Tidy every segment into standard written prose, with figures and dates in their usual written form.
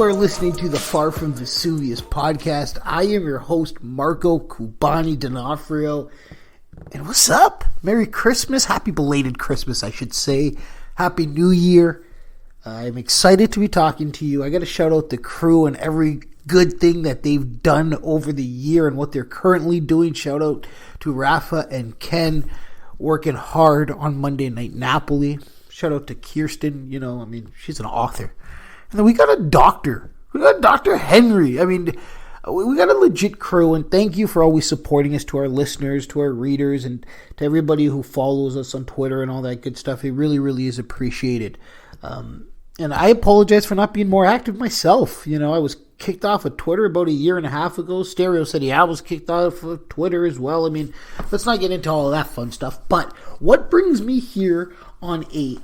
are listening to the Far From Vesuvius podcast. I am your host, Marco Kubani D'Onofrio. And what's up? Merry Christmas. Happy belated Christmas, I should say. Happy New Year. I'm excited to be talking to you. I got to shout out the crew and every good thing that they've done over the year and what they're currently doing. Shout out to Rafa and Ken working hard on Monday Night Napoli. Shout out to Kirsten. She's an author. And then we got a doctor. We got Dr. Henry. We got a legit crew, and thank you for always supporting us, to our listeners, to our readers, and to everybody who follows us on Twitter and all that good stuff. It really, really is appreciated. And I apologize for not being more active myself. I was kicked off of Twitter about a year and a half ago. Stereo said I was kicked off of Twitter as well. Let's not get into all of that fun stuff. But what brings me here on a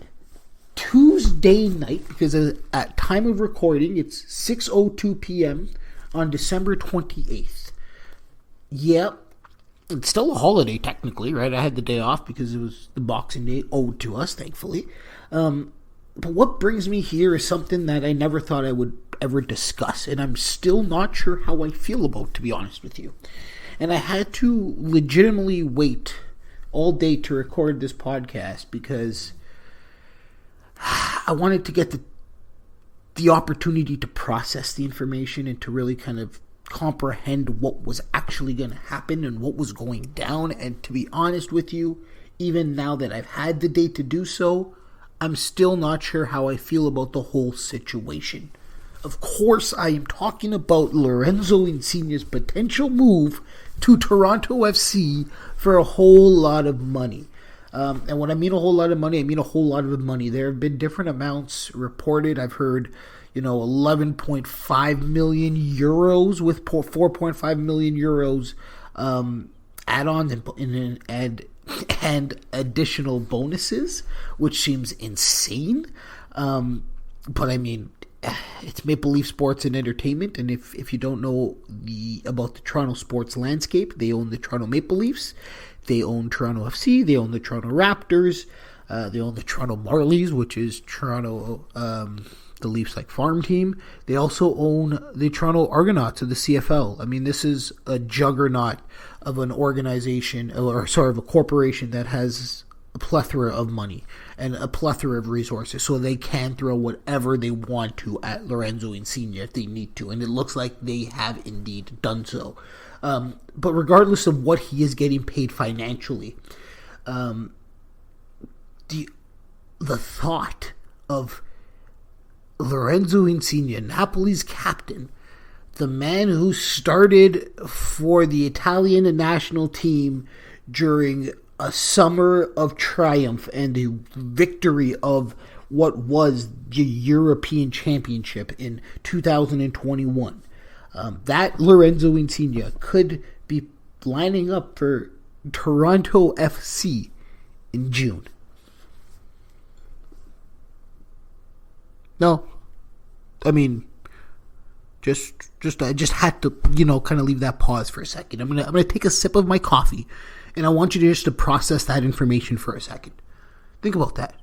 Tuesday night, because at time of recording, it's 6:02 p.m. on December 28th. Yep, it's still a holiday technically, right? I had the day off because it was the Boxing Day owed to us, thankfully. But what brings me here is something that I never thought I would ever discuss, and I'm still not sure how I feel about, to be honest with you. And I had to legitimately wait all day to record this podcast because I wanted to get the opportunity to process the information and to really kind of comprehend what was actually going to happen and what was going down. And to be honest with you, even now that I've had the day to do so, I'm still not sure how I feel about the whole situation. Of course, I am talking about Lorenzo Insigne's potential move to Toronto FC for a whole lot of money. And when I mean a whole lot of money, I mean a whole lot of money. There have been different amounts reported. I've heard, 11.5 million euros with 4.5 million euros add-ons and additional bonuses, which seems insane. But it's Maple Leaf Sports and Entertainment, and if you don't know about the Toronto sports landscape, they own the Toronto Maple Leafs. They own Toronto FC, they own the Toronto Raptors, they own the Toronto Marlies, which is Toronto, the Leafs farm team. They also own the Toronto Argonauts of the CFL. This is a juggernaut of an organization, of a corporation that has a plethora of money and a plethora of resources, so they can throw whatever they want to at Lorenzo Insigne if they need to, and it looks like they have indeed done so. But regardless of what he is getting paid financially, the thought of Lorenzo Insigne, Napoli's captain, the man who started for the Italian national team during a summer of triumph and the victory of what was the European Championship in 2021. That Lorenzo Insigne could be lining up for Toronto FC in June. No, I just had to, kind of leave that pause for a second. I'm gonna take a sip of my coffee, and I want you to process that information for a second. Think about that.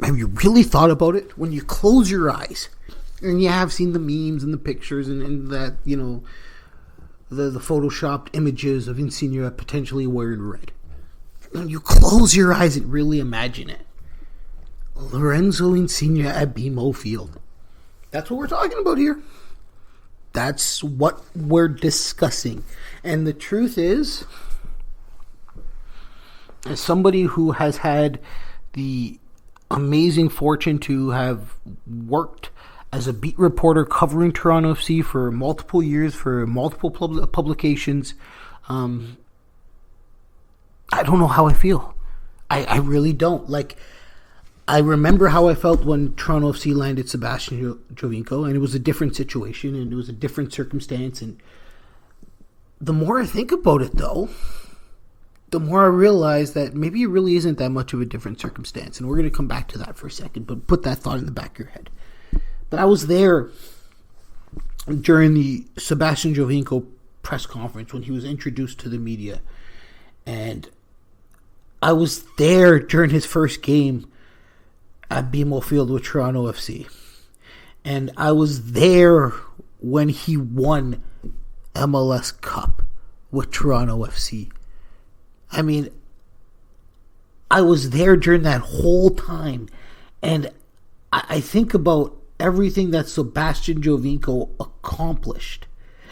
Have you really thought about it? When you close your eyes, and you have seen the memes and the pictures and that, the photoshopped images of Insigne potentially wearing red. When you close your eyes and really imagine it, Lorenzo Insigne at BMO Field. That's what we're talking about here. That's what we're discussing. And the truth is, as somebody who has had the amazing fortune to have worked as a beat reporter covering Toronto FC for multiple years, for multiple publications, I don't know how I feel. I really don't. I remember how I felt when Toronto FC landed Sebastian Giovinco, and it was a different situation, and it was a different circumstance. And the more I think about it, though, the more I realize that maybe it really isn't that much of a different circumstance. And we're going to come back to that for a second, but put that thought in the back of your head. But I was there during the Sebastian Giovinco press conference when he was introduced to the media. And I was there during his first game at BMO Field with Toronto FC. And I was there when he won MLS Cup with Toronto FC. I mean, I was there during that whole time. And I think about everything that Sebastian Giovinco accomplished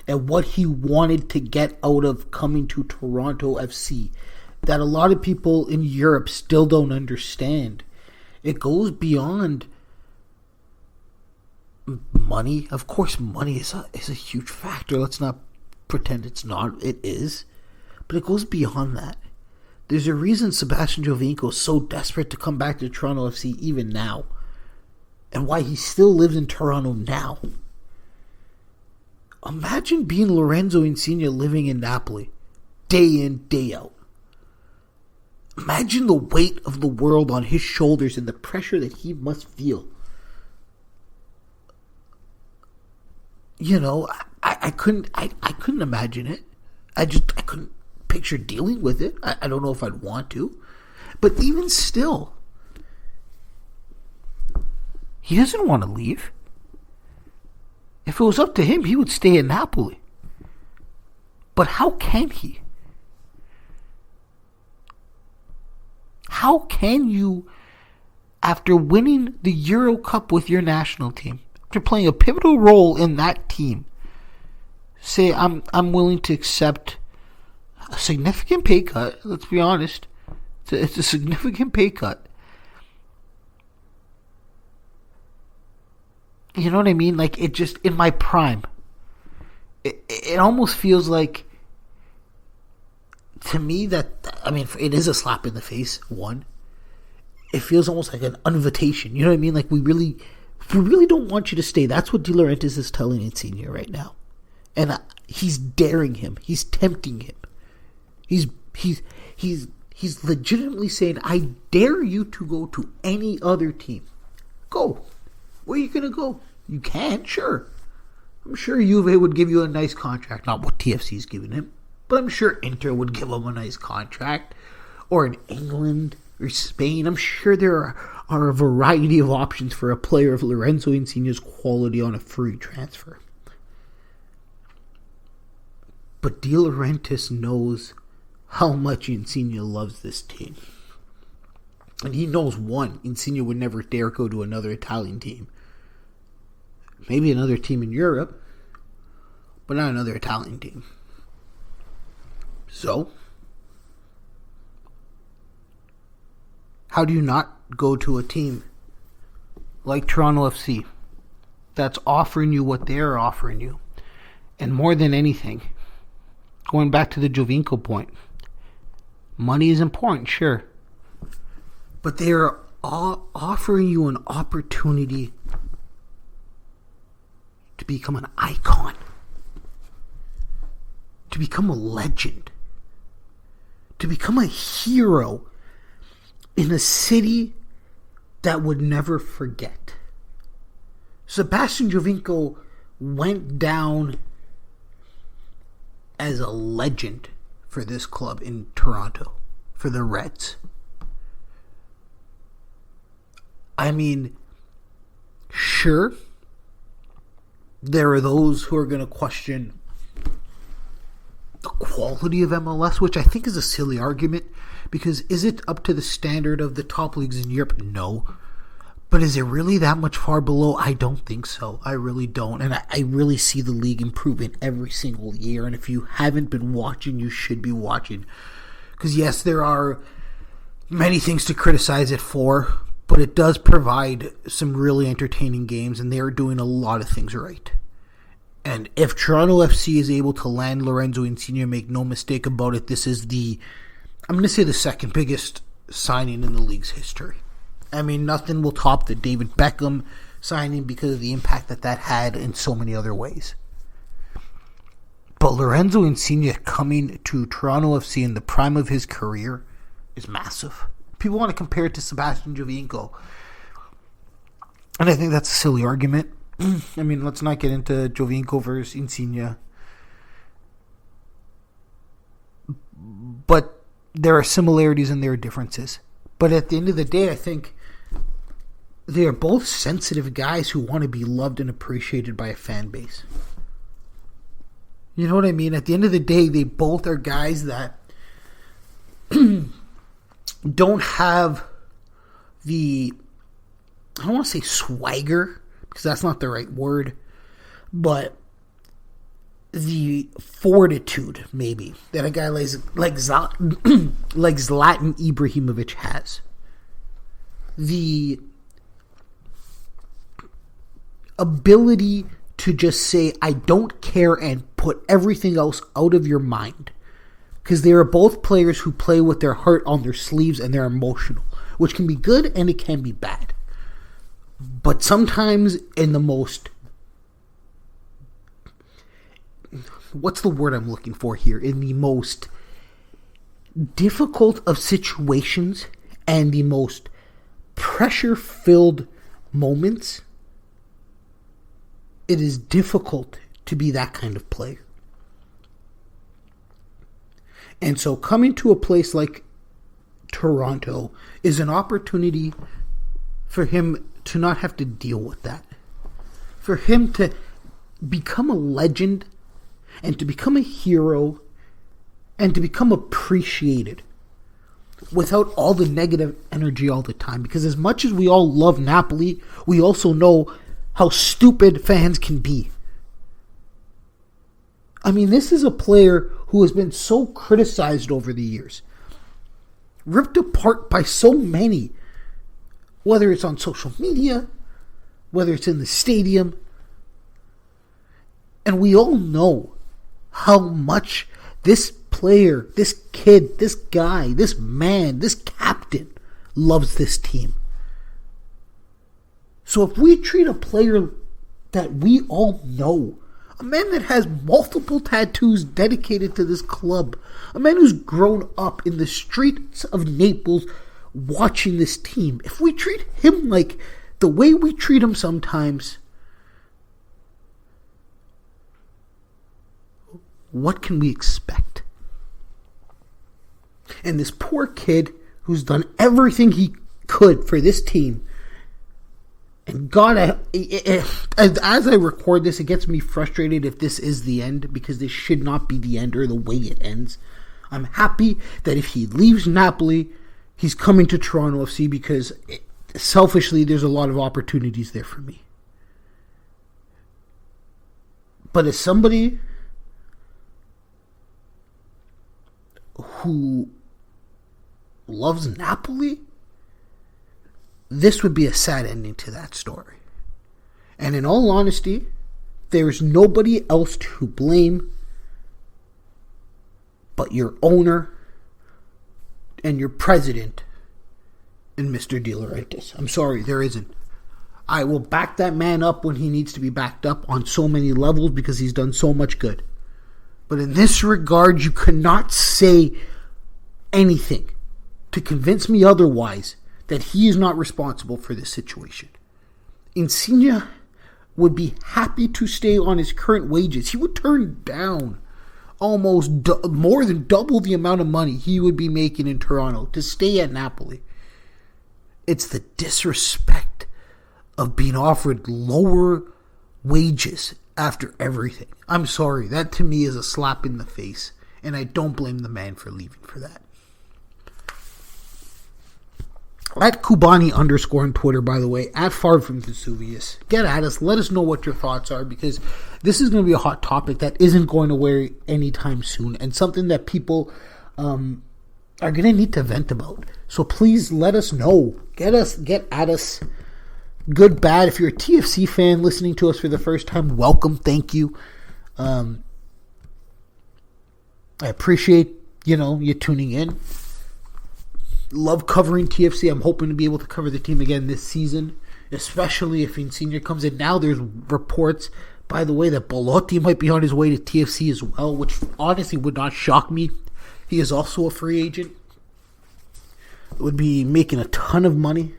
and what he wanted to get out of coming to Toronto FC that a lot of people in Europe still don't understand. It goes beyond money. Of course, money is a huge factor. Let's not pretend it's not. It is. But it goes beyond that. There's a reason Sebastian Giovinco is so desperate to come back to Toronto FC even now. And why he still lives in Toronto now. Imagine being Lorenzo Insigne living in Napoli. Day in, day out. Imagine the weight of the world on his shoulders and the pressure that he must feel. You know, I couldn't imagine it. I couldn't picture dealing with it. I don't know if I'd want to. But even still, he doesn't want to leave. If it was up to him, he would stay in Napoli. But how can he? How can you, after winning the Euro Cup with your national team, after playing a pivotal role in that team, say, I'm willing to accept a significant pay cut? Let's be honest. It's a significant pay cut. You know what I mean? Like, it just, in my prime, it almost feels like, to me, that, I mean, it is a slap in the face, one. It feels almost like an invitation. You know what I mean? Like, we really don't want you to stay. That's what De Laurentiis is telling Insigne right now. And he's daring him. He's tempting him. He's legitimately saying, I dare you to go to any other team. Go. Where are you going to go? You can, sure. I'm sure Juve would give you a nice contract. Not what TFC's giving him. But I'm sure Inter would give him a nice contract. Or in England or Spain. I'm sure there are a variety of options for a player of Lorenzo Insigne's quality on a free transfer. But De Laurentiis knows how much Insigne loves this team. And he knows, one, Insigne would never dare go to another Italian team. Maybe another team in Europe, but not another Italian team. So, how do you not go to a team like Toronto FC that's offering you what they're offering you? And more than anything, going back to the Giovinco point, money is important, sure. But they are offering you an opportunity to become an icon, to become a legend, to become a hero in a city that would never forget. Sebastian Giovinco went down as a legend for this club in Toronto, for the Reds. I mean, sure, there are those who are going to question the quality of MLS, which I think is a silly argument, because is it up to the standard of the top leagues in Europe? No. But is it really that much far below? I don't think so. I really don't. And I really see the league improving every single year. And if you haven't been watching, you should be watching. Because yes, there are many things to criticize it for, but it does provide some really entertaining games, and they are doing a lot of things right. And if Toronto FC is able to land Lorenzo Insigne, make no mistake about it, this is I'm going to say the second biggest signing in the league's history. I mean, nothing will top the David Beckham signing because of the impact that had in so many other ways. But Lorenzo Insigne coming to Toronto FC in the prime of his career is massive. People want to compare it to Sebastian Giovinco, and I think that's a silly argument. I mean, let's not get into Giovinco versus Insigne. But there are similarities and there are differences. But at the end of the day, I think they are both sensitive guys who want to be loved and appreciated by a fan base. You know what I mean? At the end of the day, they both are guys that don't have the, I don't want to say swagger, because that's not the right word, but the fortitude, maybe, that a guy like Zlatan Ibrahimovic has. The ability to just say, I don't care, and put everything else out of your mind. Because they are both players who play with their heart on their sleeves and they're emotional, which can be good and it can be bad. But sometimes in the most, what's the word I'm looking for here? In the most difficult of situations and the most pressure-filled moments, it is difficult to be that kind of player. And so coming to a place like Toronto is an opportunity for him to not have to deal with that. For him to become a legend and to become a hero and to become appreciated without all the negative energy all the time. Because as much as we all love Napoli, we also know how stupid fans can be. I mean, this is a player who has been so criticized over the years. Ripped apart by so many. Whether it's on social media, whether it's in the stadium. And we all know how much this player, this kid, this guy, this man, this captain loves this team. So if we treat a player that we all know, a man that has multiple tattoos dedicated to this club, a man who's grown up in the streets of Naples watching this team, if we treat him like the way we treat him sometimes, what can we expect? And this poor kid who's done everything he could for this team, and God, as I record this, it gets me frustrated if this is the end, because this should not be the end or the way it ends. I'm happy that if he leaves Napoli, he's coming to Toronto FC, because selfishly, there's a lot of opportunities there for me. But as somebody who loves Napoli, this would be a sad ending to that story. And in all honesty, there's nobody else to blame but your owner and your president and Mr. De Laurentiis. I'm sorry, there isn't. I will back that man up when he needs to be backed up on so many levels, because he's done so much good. But in this regard, you cannot say anything to convince me otherwise that he is not responsible for this situation. Insigne would be happy to stay on his current wages. He would turn down almost more than double the amount of money he would be making in Toronto to stay at Napoli. It's the disrespect of being offered lower wages after everything. I'm sorry, that to me is a slap in the face, and I don't blame the man for leaving for that. At Kubani _ on Twitter, by the way, at Far from Vesuvius. Get at us. Let us know what your thoughts are, because this is going to be a hot topic that isn't going away anytime soon, and something that people are going to need to vent about. So please let us know. Get at us. Good, bad. If you're a TFC fan listening to us for the first time, welcome. Thank you. I appreciate, you tuning in. Love covering TFC. I'm hoping to be able to cover the team again this season, especially if Insigne comes in. Now there's reports, by the way, that Belotti might be on his way to TFC as well, which honestly would not shock me. He is also a free agent. Would be making a ton of money.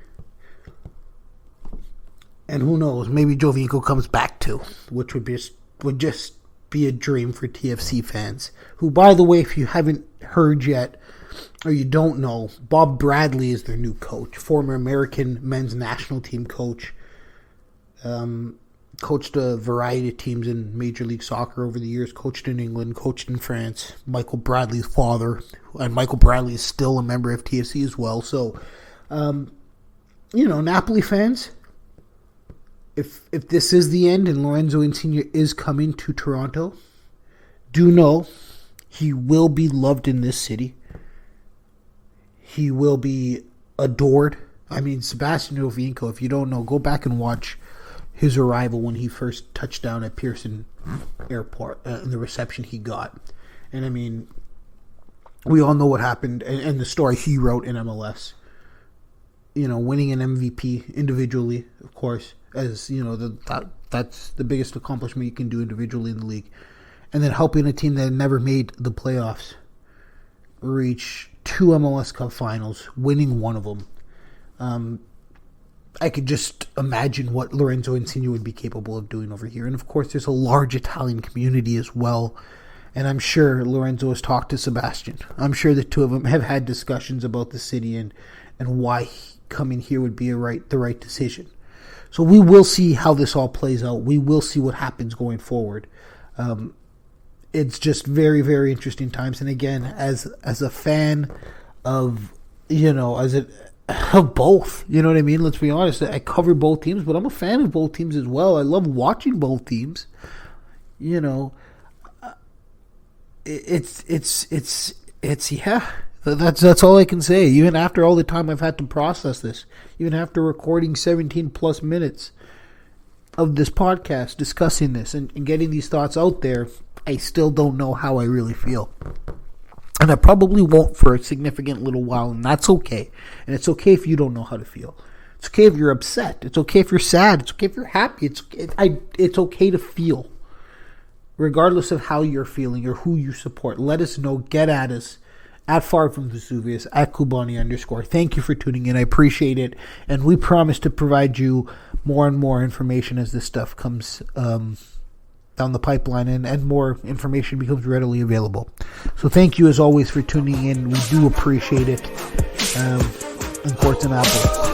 And who knows, maybe Jovinko comes back too, which would just be a dream for TFC fans. Who, by the way, if you haven't heard yet, or you don't know, Bob Bradley is their new coach, former American men's national team coach. Coached a variety of teams in Major League Soccer over the years, coached in England, coached in France. Michael Bradley's father, and Michael Bradley is still a member of TFC as well. So, Napoli fans, if this is the end and Lorenzo Insigne is coming to Toronto, do know he will be loved in this city. He will be adored. I mean, Sebastian Giovinco, if you don't know, go back and watch his arrival when he first touched down at Pearson Airport and the reception he got. And I mean, we all know what happened and the story he wrote in MLS. Winning an MVP individually, of course, as that's the biggest accomplishment you can do individually in the league. And then helping a team that had never made the playoffs reach 2 MLS Cup finals, winning one of them. I could just imagine what Lorenzo Insigne would be capable of doing over here. And of course, there's a large Italian community as well. And I'm sure Lorenzo has talked to Sebastian. I'm sure the two of them have had discussions about the city and why coming here would be the right decision. So we will see how this all plays out. We will see what happens going forward. It's just very, very interesting times. And again, as a fan of, of both, you know what I mean? Let's be honest. I cover both teams, but I'm a fan of both teams as well. I love watching both teams. That's all I can say. Even after all the time I've had to process this, even after recording 17 plus minutes of this podcast discussing this and getting these thoughts out there, I still don't know how I really feel. And I probably won't for a significant little while, and that's okay. And it's okay if you don't know how to feel. It's okay if you're upset. It's okay if you're sad. It's okay if you're happy. It's okay to feel, regardless of how you're feeling or who you support. Let us know. Get at us at Far From Vesuvius, at Kubani _. Thank you for tuning in. I appreciate it. And we promise to provide you more and more information as this stuff comes down the pipeline and more information becomes readily available. So thank you as always for tuning in. We do appreciate it. And BOTH Napoli.